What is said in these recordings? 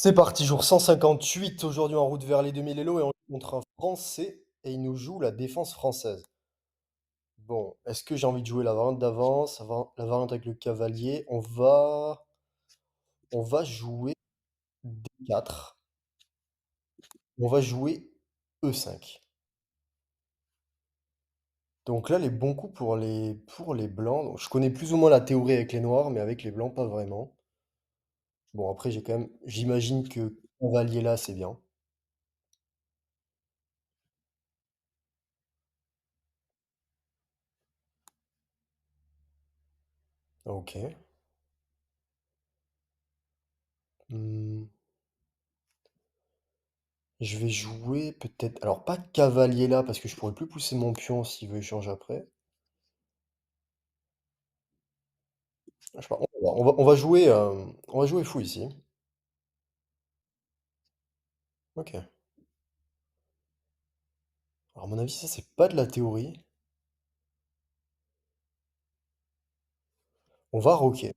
C'est parti, jour 158, aujourd'hui en route vers les 2000 Elo et on joue contre un Français et il nous joue la défense française. Bon, est-ce que j'ai envie de jouer la variante d'avance, la variante avec le cavalier? On va jouer D4. On va jouer E5. Donc là, les bons coups pour les blancs. Donc, je connais plus ou moins la théorie avec les noirs, mais avec les blancs, pas vraiment. Bon, après, j'imagine que cavalier là, c'est bien. Ok. Hmm. Je vais jouer peut-être. Alors, pas cavalier là, parce que je pourrais plus pousser mon pion s'il veut échanger après. Je sais pas, on va jouer fou ici. Ok. Alors, à mon avis, ça, c'est pas de la théorie. On va roquer.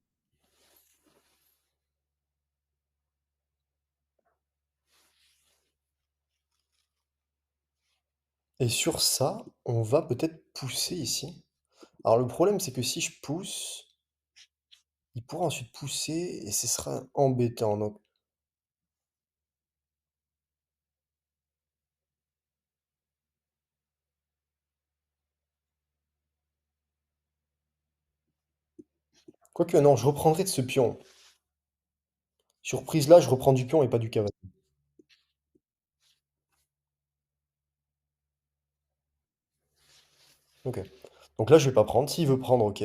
Et sur ça, on va peut-être pousser ici. Alors, le problème, c'est que si je pousse, il pourra ensuite pousser et ce sera embêtant. Donc, quoique, non, je reprendrai de ce pion. Surprise là, je reprends du pion et pas du cavalier. Ok. Donc là, je vais pas prendre. S'il veut prendre, ok.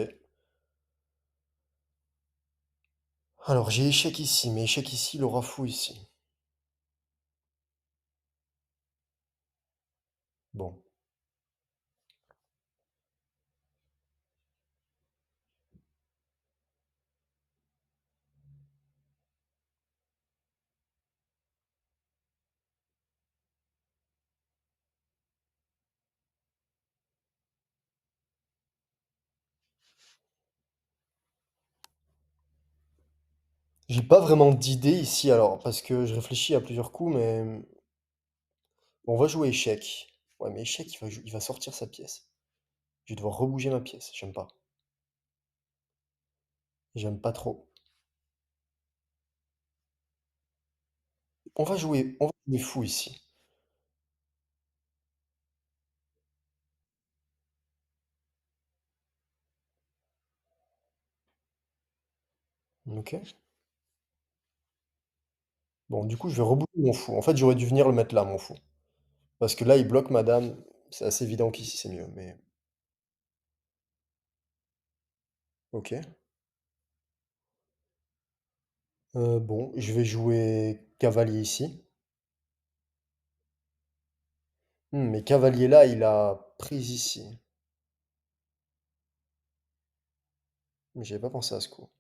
Alors, j'ai échec ici, mais échec ici, il aura fou ici. Bon. J'ai pas vraiment d'idée ici alors, parce que je réfléchis à plusieurs coups, mais bon, on va jouer échec. Ouais, mais échec, il va sortir sa pièce. Je vais devoir rebouger ma pièce. J'aime pas. J'aime pas trop. On va jouer fou ici. Ok. Bon, du coup, je vais rebouger mon fou. En fait, j'aurais dû venir le mettre là, mon fou. Parce que là, il bloque madame. C'est assez évident qu'ici, c'est mieux, mais... Ok. Bon, je vais jouer cavalier ici. Mais cavalier là, il a prise ici. Mais j'avais pas pensé à ce coup.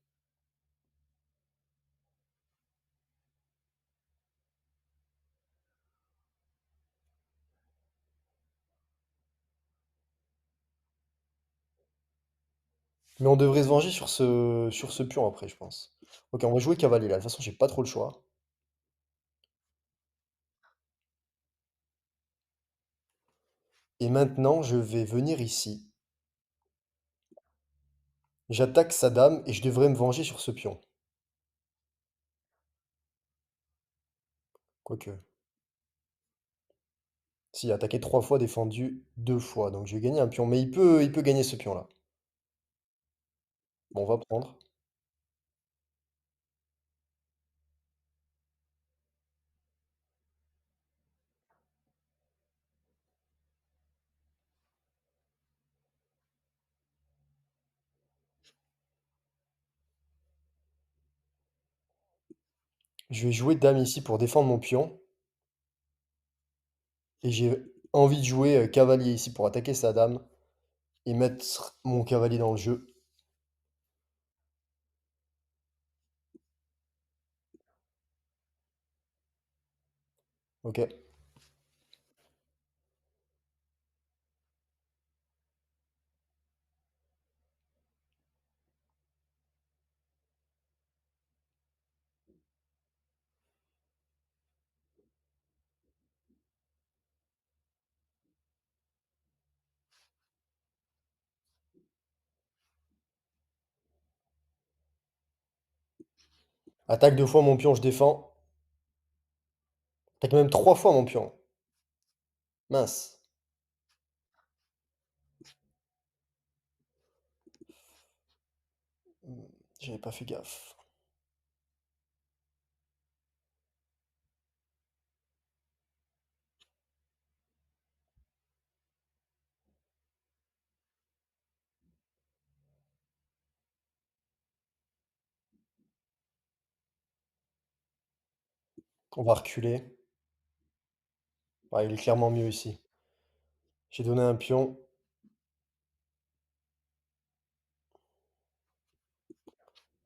Mais on devrait se venger sur ce pion après, je pense. Ok, on va jouer cavalier là. De toute façon, j'ai pas trop le choix. Et maintenant, je vais venir ici. J'attaque sa dame et je devrais me venger sur ce pion. Quoique. Si, attaqué 3 fois, défendu 2 fois. Donc je vais gagner un pion. Mais il peut gagner ce pion-là. Bon, on va prendre. Je vais jouer dame ici pour défendre mon pion. Et j'ai envie de jouer cavalier ici pour attaquer sa dame et mettre mon cavalier dans le jeu. Ok. Attaque 2 fois mon pion, je défends. Attaque même 3 fois mon pion. Mince. Mmh, j'avais pas fait gaffe. On va reculer. Ouais, il est clairement mieux ici. J'ai donné un pion.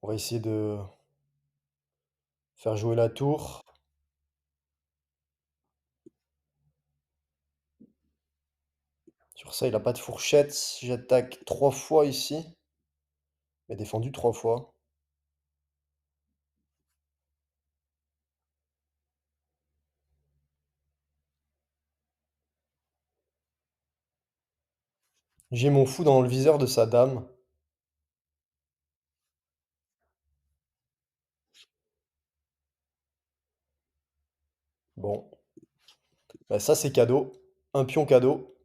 On va essayer de faire jouer la tour. Sur ça, il a pas de fourchette. J'attaque 3 fois ici. Mais défendu 3 fois. J'ai mon fou dans le viseur de sa dame. Bon, bah ça c'est cadeau. Un pion cadeau.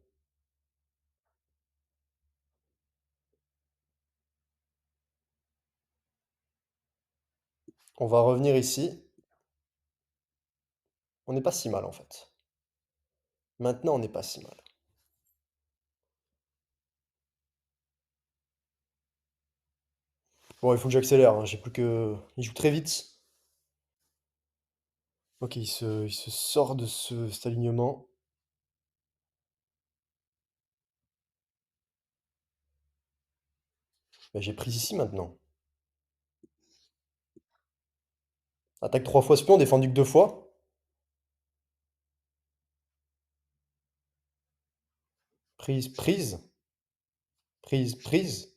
On va revenir ici. On n'est pas si mal en fait. Maintenant, on n'est pas si mal. Bon, il faut que j'accélère, hein, j'ai plus que... Il joue très vite. Ok, il se sort de cet alignement. Bah, j'ai pris ici maintenant. Attaque 3 fois ce pion, défendu que 2 fois. Prise, prise. Prise, prise.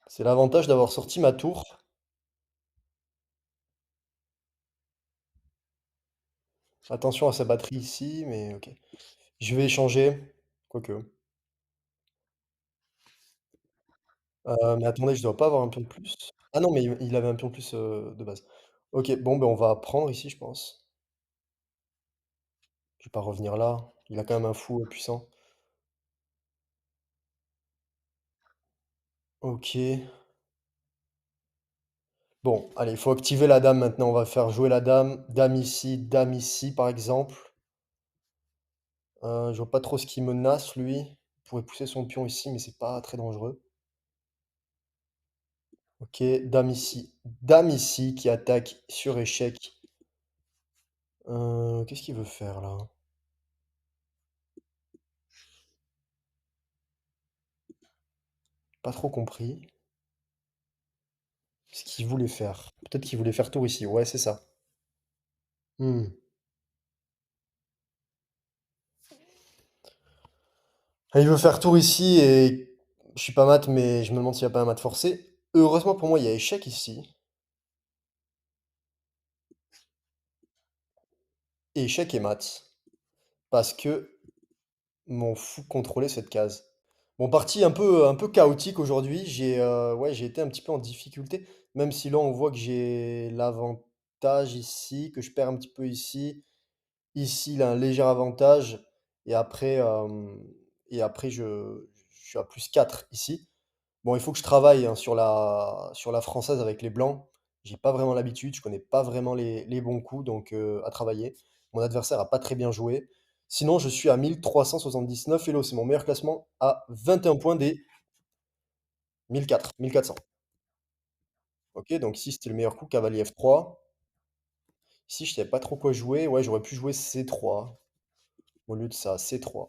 C'est l'avantage d'avoir sorti ma tour. Attention à sa batterie ici, mais ok. Je vais échanger. Quoique. Mais attendez, je dois pas avoir un pion de plus? Ah non, mais il avait un pion de plus, de base. OK, bon, ben, on va prendre ici, je pense. Je vais pas revenir là. Il a quand même un fou, puissant. OK. Bon, allez, il faut activer la dame maintenant. On va faire jouer la dame. Dame ici, par exemple. Je vois pas trop ce qui menace, lui. Il pourrait pousser son pion ici, mais c'est pas très dangereux. OK, dame ici. Dame ici qui attaque sur échec. Qu'est-ce qu'il veut faire là? Pas trop compris ce qu'il voulait faire. Peut-être qu'il voulait faire tour ici. Ouais, c'est ça. Mmh. Ah, il veut faire tour ici et je suis pas mat, mais je me demande s'il y a pas un mat forcé. Heureusement pour moi, il y a échec ici. Et échec et mat. Parce que mon fou contrôlait cette case. Bon, partie un peu chaotique aujourd'hui. Ouais, j'ai été un petit peu en difficulté. Même si là, on voit que j'ai l'avantage ici, que je perds un petit peu ici. Ici, il a un léger avantage. Et après, je suis à plus 4 ici. Bon, il faut que je travaille, hein, sur la française avec les blancs. J'ai pas vraiment l'habitude, je connais pas vraiment les bons coups, donc à travailler. Mon adversaire a pas très bien joué. Sinon, je suis à 1379. Hello, c'est mon meilleur classement à 21 points des 1400. Ok, donc ici c'était le meilleur coup, cavalier F3. Ici, je savais pas trop quoi jouer. Ouais, j'aurais pu jouer C3 au lieu de ça, C3.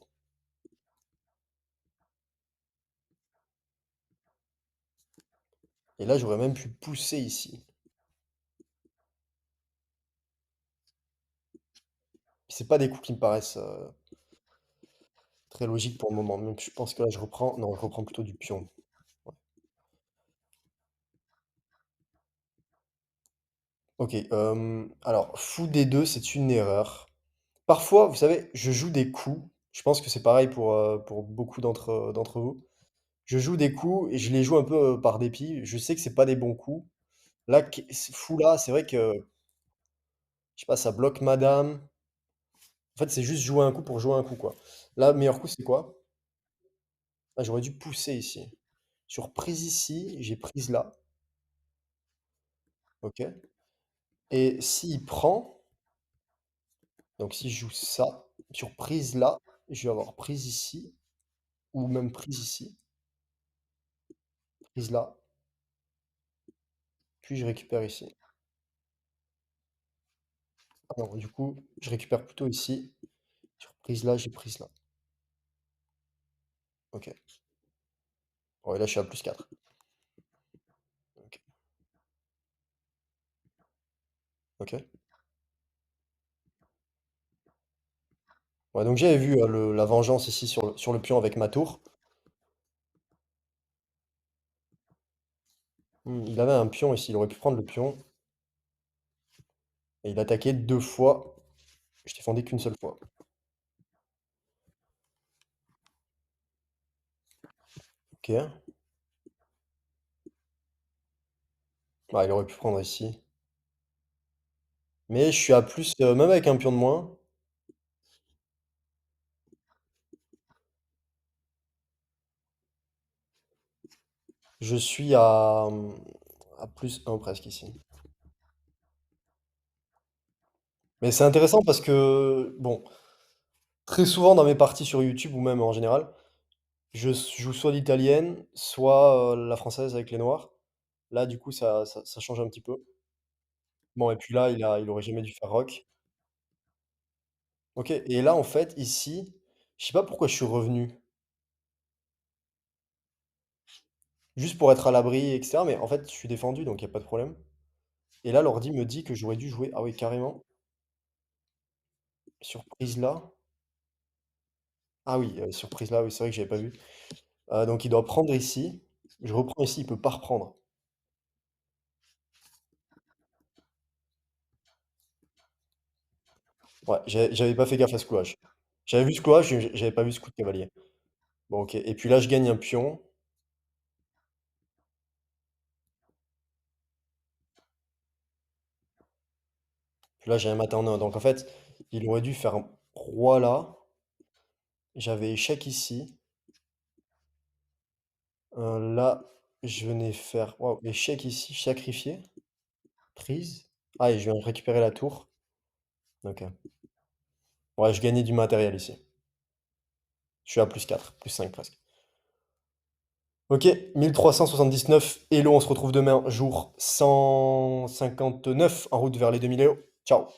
Et là, j'aurais même pu pousser ici. C'est pas des coups qui me paraissent très logiques pour le moment. Même je pense que là, je reprends. Non, je reprends plutôt du pion. OK, alors fou des 2, c'est une erreur. Parfois, vous savez, je joue des coups, je pense que c'est pareil pour beaucoup d'entre vous. Je joue des coups et je les joue un peu, par dépit. Je sais que c'est pas des bons coups. Là, ce fou-là, c'est vrai que, je sais pas, ça bloque madame. En fait, c'est juste jouer un coup pour jouer un coup, quoi. Là, meilleur coup, c'est quoi? Ah, j'aurais dû pousser ici. Sur prise ici, j'ai prise là, OK. Et s'il prend, donc si je joue ça, sur prise là, je vais avoir prise ici, ou même prise ici, prise là, puis je récupère ici. Ah non, du coup, je récupère plutôt ici. Sur prise là, j'ai prise là. OK. Ouais, là, je suis à +4. OK. OK. Ouais, donc j'avais vu, la vengeance ici sur le pion avec ma tour. Il avait un pion ici, il aurait pu prendre le pion. Et il attaquait 2 fois. Je défendais qu'une seule fois. OK. Ah, il aurait pu prendre ici. Mais je suis à plus, même avec un pion de moins, je suis à +1 presque ici. Mais c'est intéressant parce que, bon, très souvent dans mes parties sur YouTube ou même en général, je joue soit l'italienne, soit, la française avec les noirs. Là, du coup, ça change un petit peu. Bon et puis là, il aurait jamais dû faire rock. OK et là, en fait, ici, je sais pas pourquoi je suis revenu. Juste pour être à l'abri et cetera, mais en fait, je suis défendu, donc il y a pas de problème. Et là, l'ordi me dit que j'aurais dû jouer ah oui, carrément, surprise là. Ah oui, surprise là, oui, c'est vrai que j'avais pas vu. Donc il doit prendre ici. Je reprends ici, il peut pas reprendre. Ouais, j'avais pas fait gaffe à ce clouage. J'avais vu ce clouage, j'avais pas vu ce coup de cavalier. Bon, OK et puis là, je gagne un pion. Puis là, j'ai un mat en 1. Donc en fait, il aurait dû faire un roi là. J'avais échec ici. Là, je venais faire waouh, échec ici, sacrifié, prise. Ah et je viens de récupérer la tour. OK. Ouais, je gagnais du matériel ici. Je suis à +4, +5 presque. OK, 1379. Hello, on se retrouve demain, jour 159, en route vers les 2000 Hello. Ciao.